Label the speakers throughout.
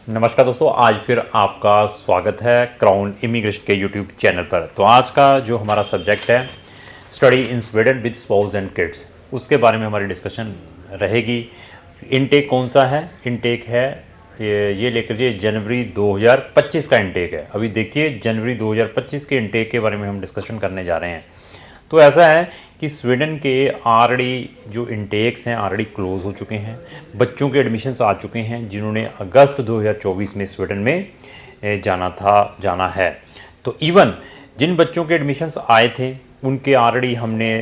Speaker 1: नमस्कार दोस्तों, आज फिर आपका स्वागत है क्राउन इमिग्रेशन के यूट्यूब चैनल पर। तो आज का जो हमारा सब्जेक्ट है study in Sweden with spouse and kids, उसके बारे में हमारी डिस्कशन रहेगी। इनटेक कौन सा है? इनटेक है ये लेकर के जनवरी 2025 का इनटेक है। अभी देखिए जनवरी 2025 के इनटेक के बारे में हम डिस्कशन करने जा रहे हैं। तो ऐसा है कि स्वीडन के ऑलरेडी जो इनटेक्स हैं ऑलरेडी क्लोज़ हो चुके हैं। बच्चों के एडमिशन्स आ चुके हैं जिन्होंने अगस्त 2024 में स्वीडन में जाना है। तो इवन जिन बच्चों के एडमिशन्स आए थे उनके ऑलरेडी हमने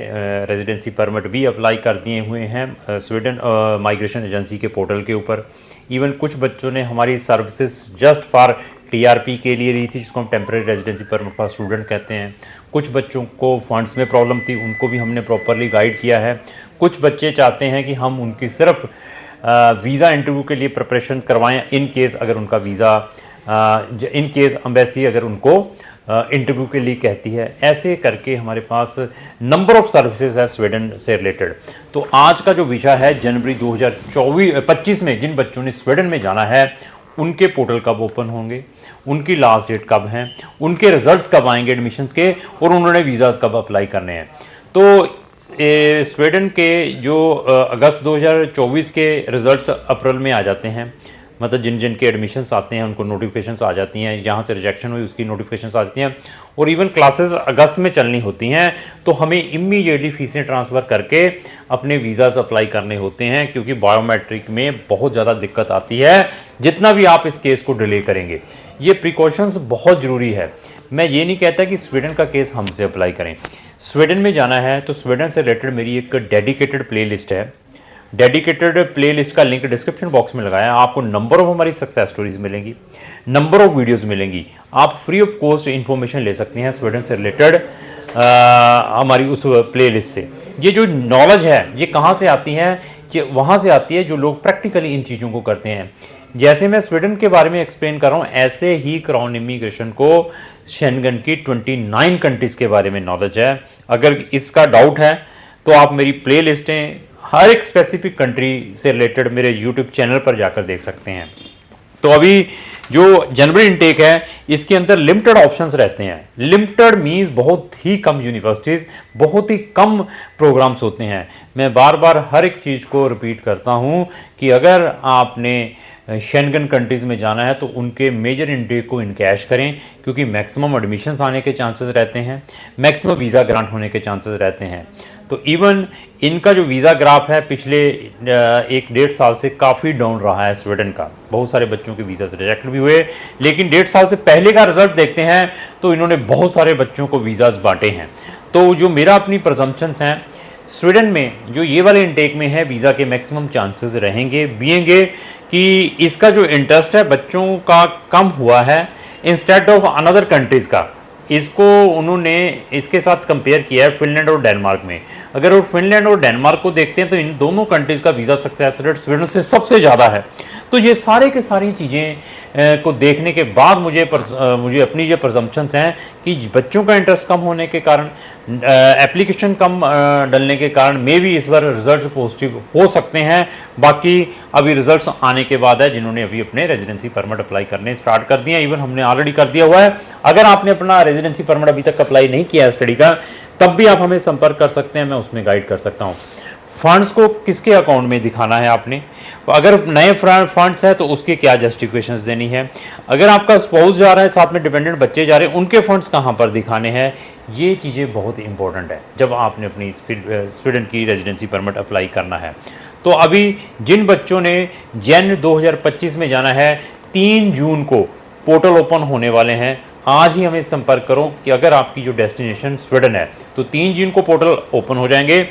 Speaker 1: रेजिडेंसी परमिट भी अप्लाई कर दिए हुए हैं स्वीडन माइग्रेशन एजेंसी के पोर्टल के ऊपर। इवन कुछ बच्चों ने हमारी सर्विसेज जस्ट फॉर टीआरपी के लिए ली थी, जिसको हम temporary residency permit for student कहते हैं। कुछ बच्चों को फंड्स में प्रॉब्लम थी, उनको भी हमने प्रॉपरली गाइड किया है। कुछ बच्चे चाहते हैं कि हम उनकी सिर्फ वीज़ा इंटरव्यू के लिए प्रिपरेशन करवाएं इन केस अगर उनका वीज़ा इन केस एम्बेसी अगर उनको इंटरव्यू के लिए कहती है। ऐसे करके हमारे पास नंबर ऑफ़ सर्विसेज है स्वीडन से रिलेटेड। तो आज का जो विषय है जनवरी 2025 में जिन बच्चों ने स्वीडन में जाना है उनके पोर्टल कब ओपन होंगे, उनकी लास्ट डेट कब है, उनके रिजल्ट्स कब आएंगे एडमिशन्स के, और उन्होंने वीज़ाज़ कब अप्लाई करने हैं। तो स्वीडन के जो अगस्त 2024 के रिजल्ट्स अप्रैल में आ जाते हैं। मतलब जिन जिन के एडमिशन्स आते हैं उनको नोटिफिकेशंस आ जाती हैं, जहाँ से रिजेक्शन हुई उसकी नोटिफिकेशंस आ जाती हैं। और इवन क्लासेस अगस्त में चलनी होती हैं तो हमें इमीडिएटली फ़ीसें ट्रांसफ़र करके अपने वीज़ाज़ अप्लाई करने होते हैं, क्योंकि बायोमेट्रिक में बहुत ज़्यादा दिक्कत आती है। जितना भी आप इस केस को डिले करेंगे, ये प्रिकॉशंस बहुत ज़रूरी है। मैं ये नहीं कहता कि स्वीडन का केस हमसे अप्लाई करें। स्वीडन में जाना है तो स्वीडन से रिलेटेड मेरी एक डेडिकेटेड प्लेलिस्ट है। डेडिकेटेड प्लेलिस्ट का लिंक डिस्क्रिप्शन बॉक्स में लगाया। आपको नंबर ऑफ हमारी सक्सेस स्टोरीज मिलेंगी, नंबर ऑफ वीडियोस मिलेंगी। आप फ्री ऑफ कॉस्ट इन्फॉर्मेशन ले सकते हैं स्वीडन से रिलेटेड हमारी उस प्लेलिस्ट से। ये जो नॉलेज है ये कहाँ से आती है? ये वहाँ से आती है जो लोग प्रैक्टिकली इन चीज़ों को करते हैं। जैसे मैं स्वीडन के बारे में एक्सप्लेन कर रहा हूँ, ऐसे ही क्राउन इमिग्रेशन को शेंगन की 29 कंट्रीज़ के बारे में नॉलेज है। अगर इसका डाउट है तो आप मेरी प्ले लिस्टें हर एक स्पेसिफिक कंट्री से रिलेटेड मेरे यूट्यूब चैनल पर जाकर देख सकते हैं। तो अभी जो जनवरी इनटेक है इसके अंदर लिमिटेड ऑप्शंस रहते हैं। लिमिटेड मीन्स बहुत ही कम यूनिवर्सिटीज़, बहुत ही कम प्रोग्राम्स होते हैं। मैं बार बार हर एक चीज़ को रिपीट करता हूँ कि अगर आपने शेंगन कंट्रीज़ में जाना है तो उनके मेजर इनटेक को इनकैश करें, क्योंकि मैक्सिमम एडमिशन्स आने के चांसेस रहते हैं, मैक्सिमम वीज़ा ग्रांट होने के चांसेस रहते हैं। तो इवन इनका जो वीज़ा ग्राफ है पिछले 1-1.5 साल से काफ़ी डाउन रहा है स्वीडन का। बहुत सारे बच्चों के वीज़ा रिजेक्ट भी हुए, लेकिन 1.5 साल से पहले का रिजल्ट देखते हैं तो इन्होंने बहुत सारे बच्चों को वीज़ाज़ बांटे हैं। तो जो मेरा अपनी प्रजम्पशंस हैं, स्वीडन में जो ये वाले इनटेक में है वीज़ा के मैक्सिमम चांसेस रहेंगे कि इसका जो इंटरेस्ट है बच्चों का कम हुआ है इंस्टेड ऑफ अनदर कंट्रीज़ का। इसको उन्होंने इसके साथ कंपेयर किया है फिनलैंड और डेनमार्क में। अगर वो फिनलैंड और डेनमार्क को देखते हैं तो इन दोनों कंट्रीज़ का वीज़ा सक्सेस रेट स्वीडन से सबसे ज़्यादा है। तो ये सारे के सारी चीज़ें को देखने के बाद मुझे अपनी ये प्रजम्पशंस हैं कि बच्चों का इंटरेस्ट कम होने के कारण, एप्लीकेशन कम डलने के कारण मे भी इस बार रिजल्ट पॉजिटिव हो सकते हैं। बाकी अभी रिजल्ट्स आने के बाद है जिन्होंने अभी अपने रेजिडेंसी परमिट अप्लाई करने स्टार्ट कर दिए हैं। इवन हमने ऑलरेडी कर दिया हुआ है। अगर आपने अपना रेजिडेंसी परमिट अभी तक अप्लाई नहीं किया है स्टडी का, तब भी आप हमें संपर्क कर सकते हैं, मैं उसमें गाइड कर सकता हूँ। फंड्स को किसके अकाउंट में दिखाना है आपने, अगर नए फंड्स हैं तो उसकी क्या जस्टिफिकेशंस देनी है, अगर आपका स्पाउस जा रहा है साथ में डिपेंडेंट बच्चे जा रहे हैं उनके फंड्स कहाँ पर दिखाने हैं, ये चीज़ें बहुत इंपॉर्टेंट है जब आपने अपनी स्वीडन की रेजिडेंसी परमिट अप्लाई करना है। तो अभी जिन बच्चों ने जन 2025 में जाना है 3 जून को पोर्टल ओपन होने वाले हैं। आज ही हमें संपर्क करो कि अगर आपकी जो डेस्टिनेशन स्वीडन है तो 3 जून को पोर्टल ओपन हो जाएंगे।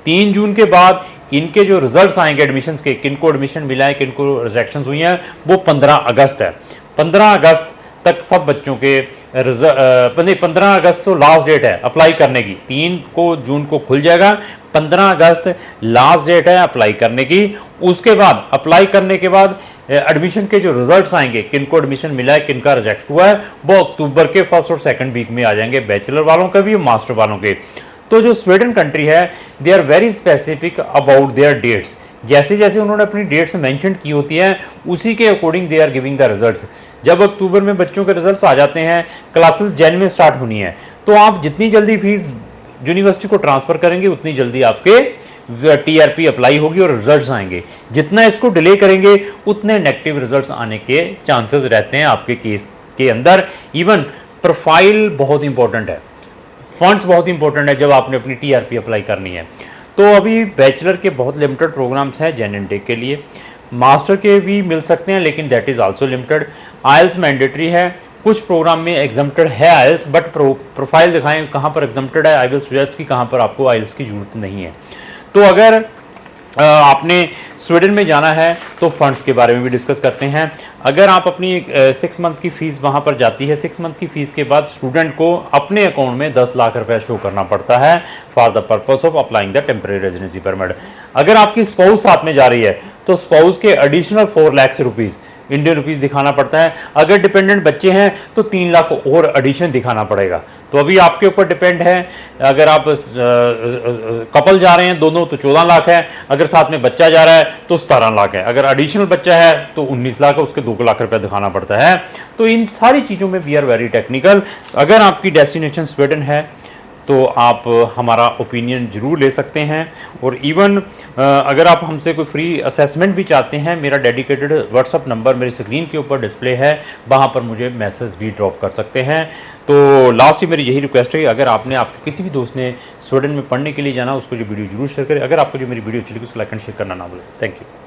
Speaker 1: 3 जून के बाद इनके जो रिजल्ट्स आएंगे एडमिशन्स के, किनको एडमिशन मिला है किनको रिजेक्शंस हुई हैं, वो 15 अगस्त है। 15 अगस्त तक सब बच्चों के 15 अगस्त तो लास्ट डेट है अप्लाई करने की। 3 जून को खुल जाएगा, 15 अगस्त लास्ट डेट है अप्लाई करने की। उसके बाद अप्लाई करने के बाद एडमिशन के जो रिजल्ट्स आएंगे, किनको एडमिशन मिला है किनका रिजेक्ट हुआ है, वो अक्टूबर के 1st और 2nd वीक में आ जाएंगे, बैचलर वालों के भी मास्टर वालों के। तो जो स्वीडन कंट्री है they are very specific about their dates जैसे जैसे उन्होंने अपनी डेट्स मेंशन की होती हैं उसी के according they are giving the results. जब अक्टूबर में बच्चों के रिजल्ट्स आ जाते हैं, क्लासेस जैन में स्टार्ट होनी है, तो आप जितनी जल्दी फीस यूनिवर्सिटी को ट्रांसफ़र करेंगे उतनी जल्दी आपके टीआरपी अप्लाई होगी और रिजल्ट्स आएंगे। जितना इसको डिले करेंगे उतने नेगेटिव रिजल्ट्स आने के चांसेस रहते हैं आपके केस के अंदर। इवन प्रोफाइल बहुत इंपॉर्टेंट है, फंड्स बहुत इंपॉर्टेंट है जब आपने अपनी टीआरपी अप्लाई करनी है। तो अभी बैचलर के बहुत लिमिटेड प्रोग्राम्स हैं जेन एंड टेक के लिए, मास्टर के भी मिल सकते हैं लेकिन that is also limited. IELTS mandatory है, कुछ प्रोग्राम में एग्जम्प्टेड है आइल्स, बट प्रोफाइल दिखाएं कहाँ पर एग्जम्प्टेड है। आई विल सजेस्ट कि कहाँ पर आपको आइल्स की ज़रूरत नहीं है। तो अगर आपने स्वीडन में जाना है तो फंड्स के बारे में भी डिस्कस करते हैं। अगर आप अपनी 6 मंथ की फ़ीस वहाँ पर जाती है, 6 मंथ की फ़ीस के बाद स्टूडेंट को अपने अकाउंट में 10 लाख रुपए शो करना पड़ता है for the purpose of applying the temporary residency permit. अगर आपकी स्पाउस साथ में जा रही है तो स्पाउस के additional 4 lakh rupees Indian rupees दिखाना पड़ता है। अगर डिपेंडेंट बच्चे हैं तो 3 लाख और एडिशन दिखाना पड़ेगा। तो अभी आपके ऊपर डिपेंड है, अगर आप कपल जा रहे हैं दोनों तो 14 लाख है, अगर साथ में बच्चा जा रहा है तो 17 लाख है, अगर एडिशनल बच्चा है तो 19 लाख है, उसके 2 लाख रुपए दिखाना पड़ता है। तो इन सारी चीज़ों में वी आर वेरी टेक्निकल। अगर आपकी डेस्टिनेशन स्वीडन है तो आप हमारा ओपिनियन ज़रूर ले सकते हैं। और इवन अगर आप हमसे कोई फ्री असेसमेंट भी चाहते हैं, मेरा डेडिकेटेड व्हाट्सअप नंबर मेरी स्क्रीन के ऊपर डिस्प्ले है, वहाँ पर मुझे मैसेज भी ड्रॉप कर सकते हैं। तो लास्ट ही मेरी यही रिक्वेस्ट है कि अगर आपने आपके किसी भी दोस्त ने स्वीडन में पढ़ने के लिए जाना, उसको जो वीडियो जरूर शेयर करें। अगर आपको जो मेरी वीडियो अच्छी लगी उसको लाइक एंड शेयर करना ना भूलें। Thank you.